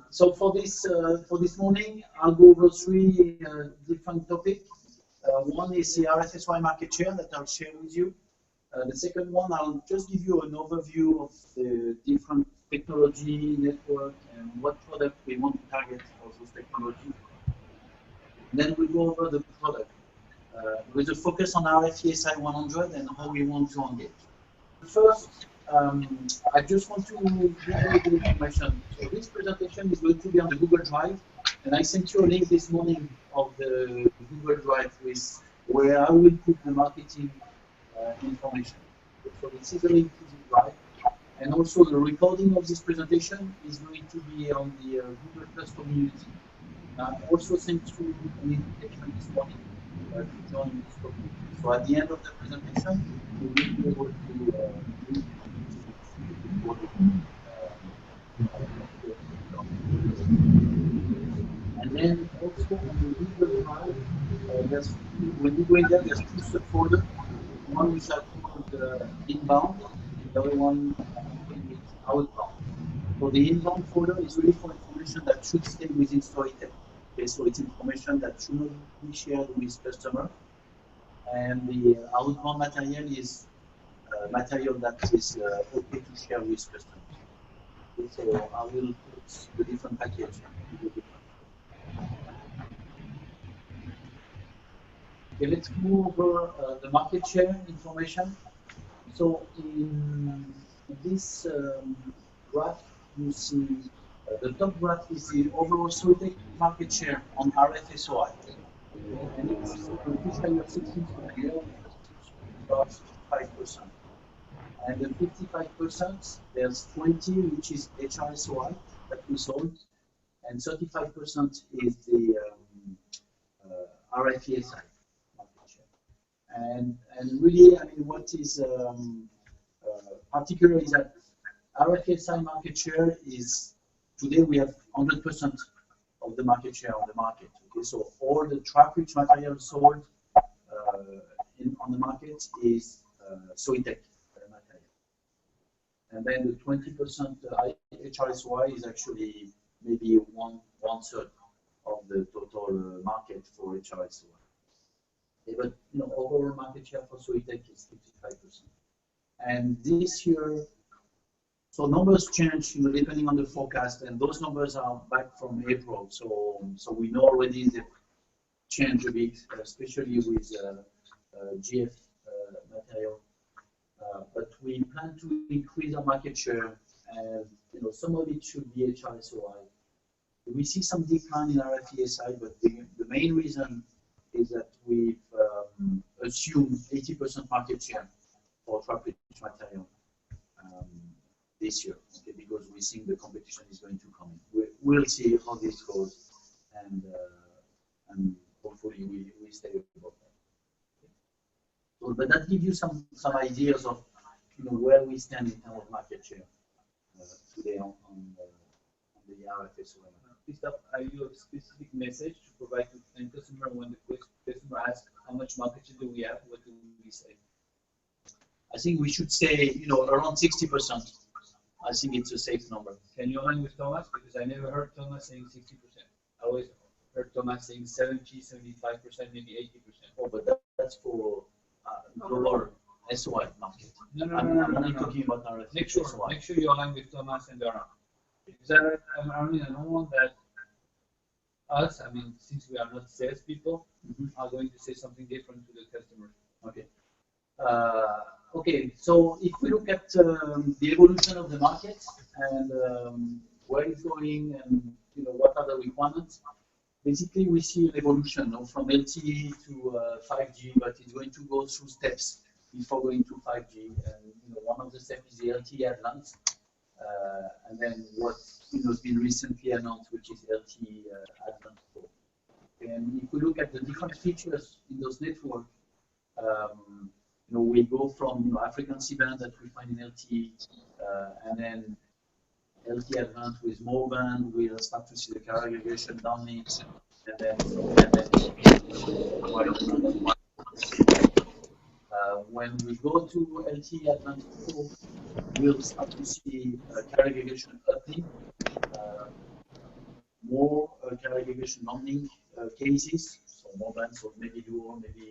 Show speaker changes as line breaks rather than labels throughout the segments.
So for this morning, I'll go over three different topics. One is the RFSY market share that I'll share with you. The second one, I'll just give you an overview of the different technology network and what product we want to target for those technologies. Then we go over the product with a focus on RFESI 100 and how we want to engage. First, I just want to give you the information. So this presentation is going to be on the Google Drive, and I sent you a link this morning of the Google Drive with where I will put the marketing information. So this is a link to the Drive, and also the recording of this presentation is going to be on the Google Plus community. I also sent you an invitation this morning to join this community. So at the end of the presentation, you will be able to and then also on the Google Drive, when you go in there, there's two subfolders. One which are called inbound, the other one is outbound. So the inbound folder is really for information that should stay within Storytel. Okay, so it's information that should not be shared with customer. And the outbound material is material that is okay to share with customers. Okay, so I will put the different packages. Okay, let's move over the market share information. So in this graph, you see the top graph is the overall Storytel market share on RFSOI. And it's fiscal year 16 to the year, about 5%. And the 55%, there's 20, which is HRSOI that we sold, and 35% is the RFESI market share. And really, I mean, what is particular is that RFESI market share is, today we have 100% of the market share on the market. Okay, so all the traffic material sold on the market is Storytel material. And then the 20% HRSY is actually maybe one third of the total market for HRSY. Okay, but overall market share for Storytel is 55%. And this year, so numbers change, depending on the forecast, and those numbers are back from April. So we know already they change a bit, especially with GF material. But we plan to increase our market share, and some of it should be HRSOI. We see some decline in RFESI, but the main reason is that we've assumed 80% market share for traffic material. This year, okay, because we think the competition is going to come in. We'll see how this goes, and hopefully we stay above that. Okay. So, but that gives you some ideas of where we stand in terms of market share today on the RFSOI.
Christophe, are you a specific message to provide to the customer when the customer asks how much market share do we have? What do we say?
I think we should say around 60%. I think it's a safe number.
Can you align with Thomas? Because I never heard Thomas saying 60%. I always heard Thomas saying 70, 75%, maybe 80%.
Oh, but that's for global SOI market.
No,
I'm only talking about our
Make sure you align with Thomas and Dara. Because I don't want that us, since we are not salespeople, are going to say something different to the customer.
Okay. Okay, so if we look at the evolution of the market and where it's going and what are the requirements, basically we see an evolution from LTE to 5G, but it's going to go through steps before going to 5G. And one of the steps is the LTE Advanced, and then what has been recently announced, which is LTE Advanced Pro. And if we look at the different features in those networks, we go from African C-band that we find in LTE, and then LTE Advanced with more band, we'll start to see the carrier aggregation downlinks, and then when we go to LTE Advanced Pro, we'll start to see carrier aggregation uplink, more carrier aggregation non-link cases, so more bands, so maybe dual, maybe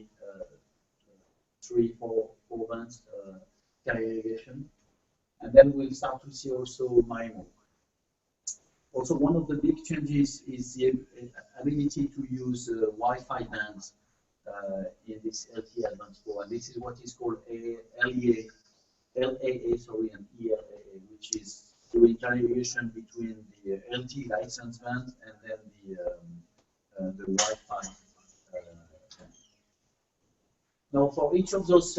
3, 4 bands carrier aggregation. And then we'll start to see also MIMO. Also, one of the big changes is the ability to use Wi-Fi bands in this LTE advanced core, and this is what is called LAA, and ELAA, which is doing carrier aggregation between the LTE license band and then the Wi-Fi. Now, for each of those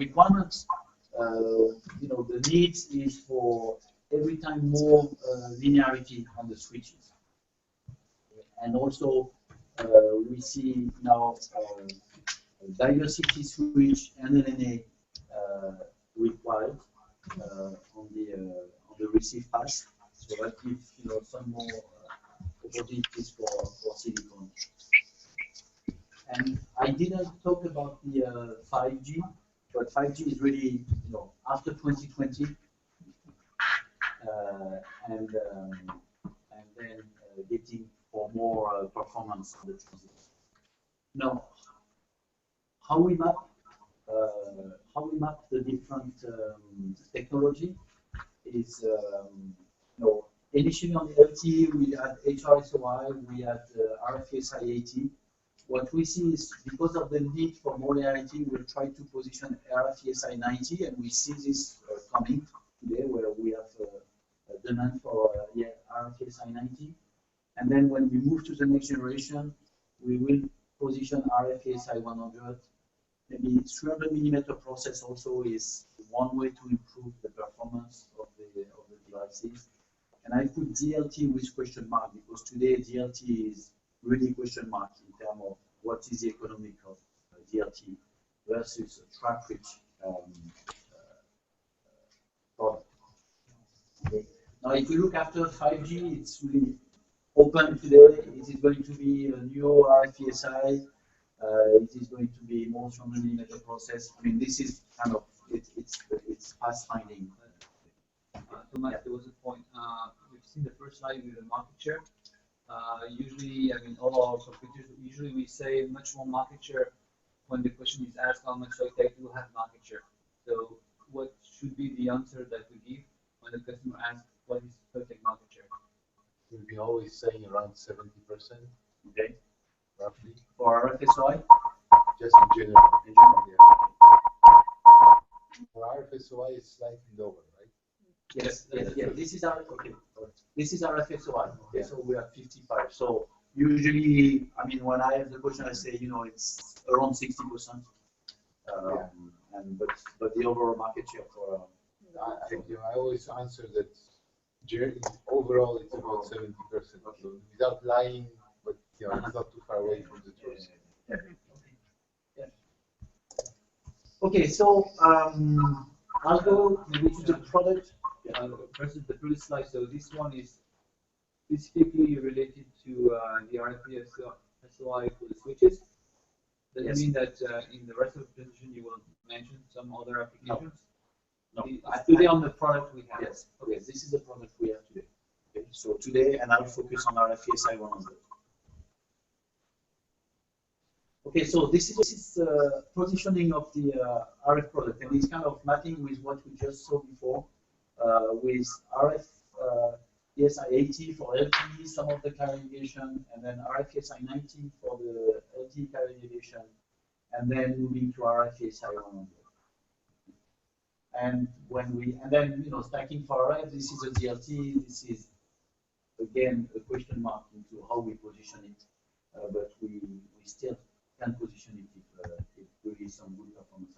requirements, the needs is for every time more linearity on the switches, and also we see now diversity switch and LNA required on the receive pass, so that gives some more opportunities for silicon. And I didn't talk about the 5G, but 5G is really after 2020, and then getting for more performance on the transistor. Now, how we map the different technology is initially on the LTE we had HRSOI, we had RFSI-80. What we see is because of the need for more linearity, we'll try to position RFSI-90, and we see this coming today where we have a demand for RFSI-90. And then when we move to the next generation, we will position RFSI-100. Maybe 300 millimeter process also is one way to improve the performance of the devices. And I put DLT with question mark because today DLT is really question mark in terms of what is the economic of DLT versus a traffic product. Okay. Now, if you look after 5G, it's really open today. It is going to be a new RFSI. It is going to be more 300 millimeter process. I mean, this is kind of it's fast finding.
Thomas, there was a point. We've seen the first slide with the market share. Usually, I mean, all our competitors, usually we say much more market share when the question is asked how much Soitec will have market share. So what should be the answer that we give when the customer asks what is Soitec market share?
We'll be always saying around 70%,
Okay.
roughly.
For RFSOI?
Just in general. Yeah. For RFSOI, it's slightly lower, right?
Yes. This is our This is our RFSOI. Okay, so we are 55. So usually, I mean, when I have the question, I say, it's around 60%. But the overall market share for
I always answer that overall it's about 70%. Okay. Without lying, but it's not too far away from the truth.
Okay, so I'll go maybe to the product
versus the previous slide. So this one is specifically related to the RFSOI for the switches. Does it mean that in the rest of the presentation you will mention some other applications?
No.
Today on the product we have.
Yes. Okay. This is the product we have today. Okay. So today, and I'll focus on RFSI 100. Okay. So this is positioning of the RF product, and it's kind of mapping with what we just saw before, with RFSI 80 for LTE, some of the carrier aggregation, and then RFSI 90 for the LTE carrier aggregation, and then moving to RFSI 100. And then stacking for RF, this is a DLT. This is again a question mark into how we position it, but we still can position it if it really some good performance.